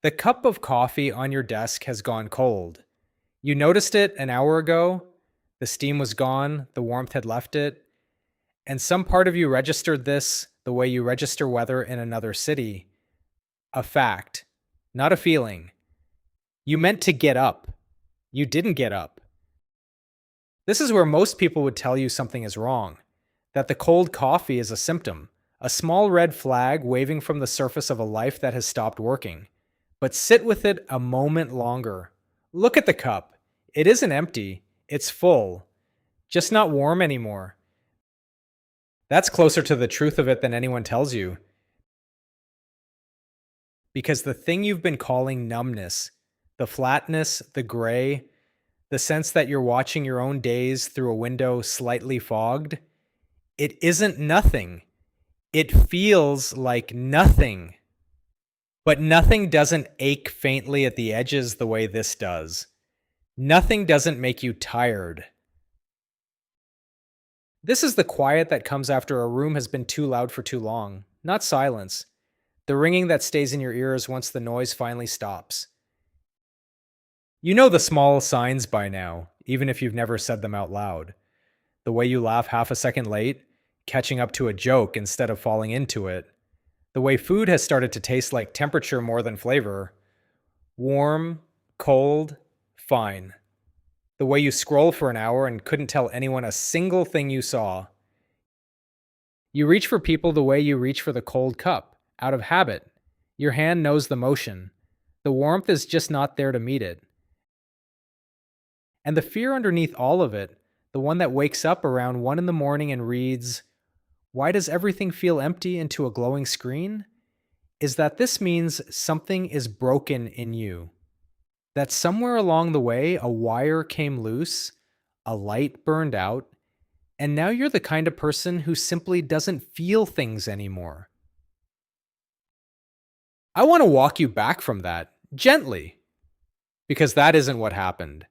The cup of coffee on your desk has gone cold. You noticed it an hour ago. The steam was gone, the warmth had left it, and some part of you registered this the way you register weather in another city. A fact, not a feeling. You meant to get up. You didn't get up. This is where most people would tell you something is wrong, that the cold coffee is a symptom, a small red flag waving from the surface of a life that has stopped working. But sit with it a moment longer. Look at the cup. It isn't empty, it's full, just not warm anymore. That's closer to the truth of it than anyone tells you. Because the thing you've been calling numbness, the flatness, the gray, the sense that you're watching your own days through a window slightly fogged, it isn't nothing. It feels like nothing. But nothing doesn't ache faintly at the edges the way this does. Nothing doesn't make you tired. This is the quiet that comes after a room has been too loud for too long, not silence. The ringing that stays in your ears once the noise finally stops. You know the small signs by now, even if you've never said them out loud. The way you laugh half a second late, catching up to a joke instead of falling into it. The way food has started to taste like temperature more than flavor. Warm, cold, fine. The way you scroll for an hour and couldn't tell anyone a single thing you saw. You reach for people the way you reach for the cold cup, out of habit. Your hand knows the motion. The warmth is just not there to meet it. And the fear underneath all of it, the one that wakes up around 1 a.m. and reads, "Why does everything feel empty into a glowing screen?" is that this means something is broken in you. That somewhere along the way, a wire came loose, a light burned out, and now you're the kind of person who simply doesn't feel things anymore. I want to walk you back from that, gently, because that isn't what happened.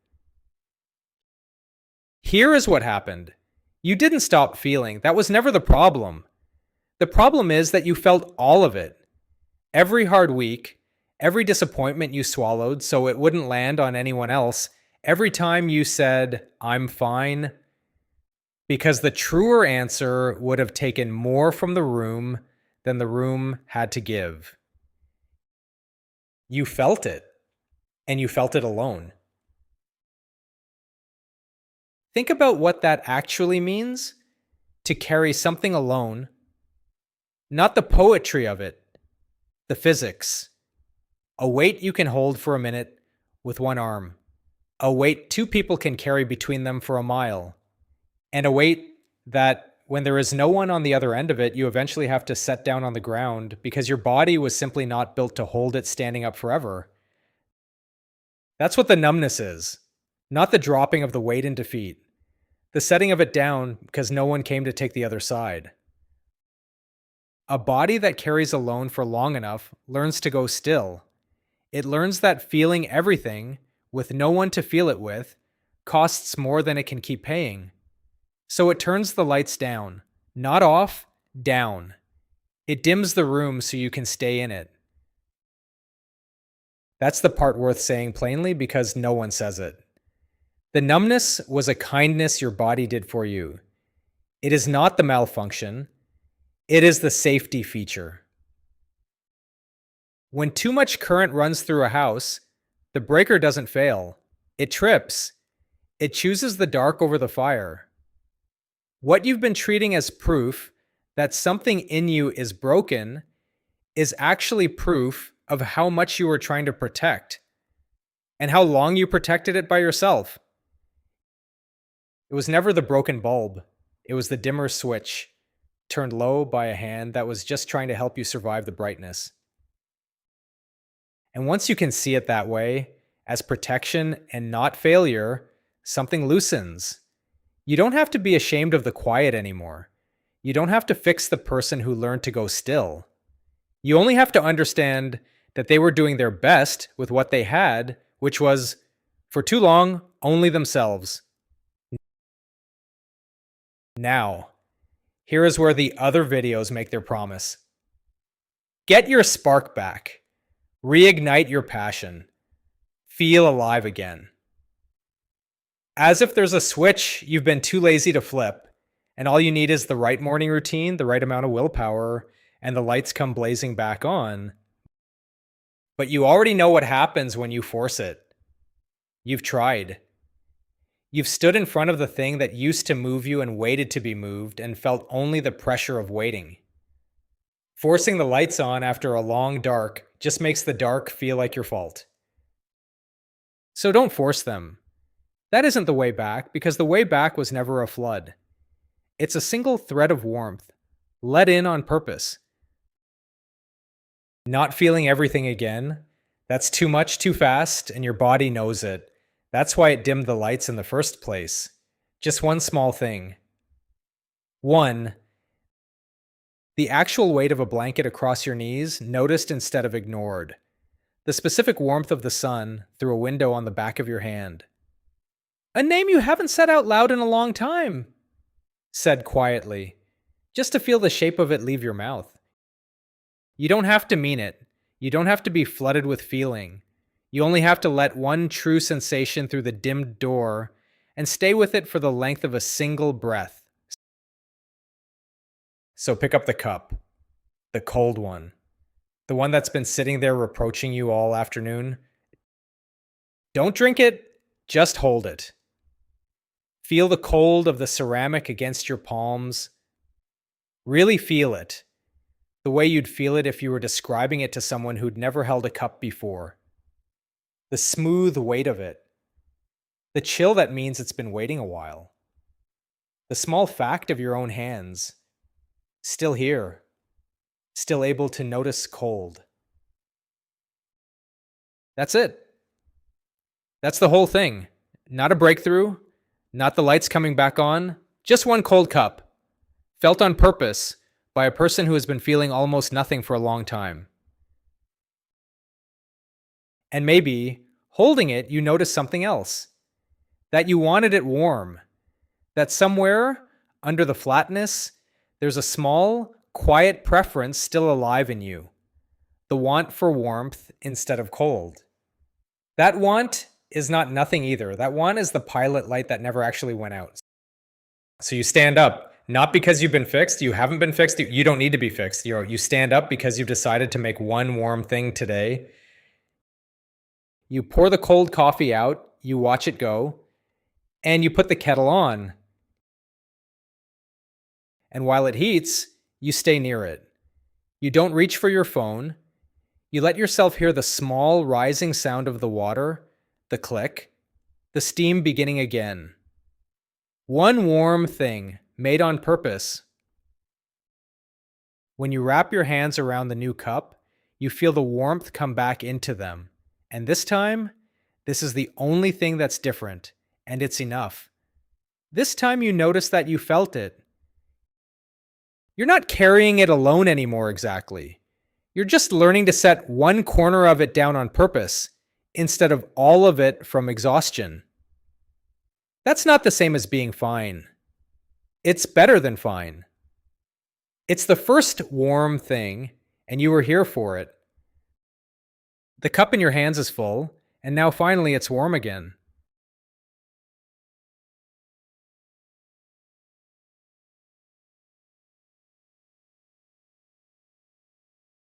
Here is what happened. You didn't stop feeling. That was never the problem. The problem is that you felt all of it. Every hard week, every disappointment you swallowed so it wouldn't land on anyone else, every time you said, "I'm fine," because the truer answer would have taken more from the room than the room had to give. You felt it, and you felt it alone. Think about what that actually means, to carry something alone, not the poetry of it, the physics. A weight you can hold for a minute with one arm. A weight 2 people can carry between them for a mile. And a weight that, when there is no one on the other end of it, you eventually have to set down on the ground because your body was simply not built to hold it standing up forever. That's what the numbness is, not the dropping of the weight in defeat. The setting of it down because no one came to take the other side. A body that carries alone for long enough learns to go still. It learns that feeling everything, with no one to feel it with, costs more than it can keep paying. So it turns the lights down. Not off, down. It dims the room so you can stay in it. That's the part worth saying plainly because no one says it. The numbness was a kindness your body did for you. It is not the malfunction. It is the safety feature. When too much current runs through a house, the breaker doesn't fail. It trips. It chooses the dark over the fire. What you've been treating as proof that something in you is broken is actually proof of how much you were trying to protect and how long you protected it by yourself. It was never the broken bulb. It was the dimmer switch, turned low by a hand that was just trying to help you survive the brightness. And once you can see it that way, as protection and not failure, something loosens. You don't have to be ashamed of the quiet anymore. You don't have to fix the person who learned to go still. You only have to understand that they were doing their best with what they had, which was, for too long, only themselves. Now, here is where the other videos make their promise. Get your spark back. Reignite your passion. Feel alive again. As if there's a switch you've been too lazy to flip, and all you need is the right morning routine, the right amount of willpower, and the lights come blazing back on. But you already know what happens when you force it. You've tried. You've stood in front of the thing that used to move you and waited to be moved and felt only the pressure of waiting. Forcing the lights on after a long dark just makes the dark feel like your fault. So don't force them. That isn't the way back, because the way back was never a flood. It's a single thread of warmth, let in on purpose. Not feeling everything again, that's too much too fast, and your body knows it. That's why it dimmed the lights in the first place. Just one small thing. 1. The actual weight of a blanket across your knees, noticed instead of ignored. The specific warmth of the sun through a window on the back of your hand. A name you haven't said out loud in a long time, said quietly, just to feel the shape of it leave your mouth. You don't have to mean it. You don't have to be flooded with feeling. You only have to let one true sensation through the dimmed door and stay with it for the length of a single breath. So pick up the cup, the cold one, the one that's been sitting there reproaching you all afternoon. Don't drink it, just hold it. Feel the cold of the ceramic against your palms. Really feel it, the way you'd feel it if you were describing it to someone who'd never held a cup before. The smooth weight of it. The chill that means it's been waiting a while. The small fact of your own hands. Still here. Still able to notice cold. That's it. That's the whole thing. Not a breakthrough. Not the lights coming back on. Just one cold cup. Felt on purpose by a person who has been feeling almost nothing for a long time. And maybe, holding it, you notice something else. That you wanted it warm. That somewhere, under the flatness, there's a small, quiet preference still alive in you. The want for warmth instead of cold. That want is not nothing either. That want is the pilot light that never actually went out. So you stand up, not because you've been fixed. You haven't been fixed. You don't need to be fixed. You stand up because you've decided to make one warm thing today. You pour the cold coffee out, you watch it go, and you put the kettle on. And while it heats, you stay near it. You don't reach for your phone. You let yourself hear the small rising sound of the water, the click, the steam beginning again. One warm thing, made on purpose. When you wrap your hands around the new cup, you feel the warmth come back into them. And this time, this is the only thing that's different, and it's enough. This time you notice that you felt it. You're not carrying it alone anymore exactly. You're just learning to set one corner of it down on purpose, instead of all of it from exhaustion. That's not the same as being fine. It's better than fine. It's the first warm thing, and you were here for it. The cup in your hands is full, and now finally it's warm again.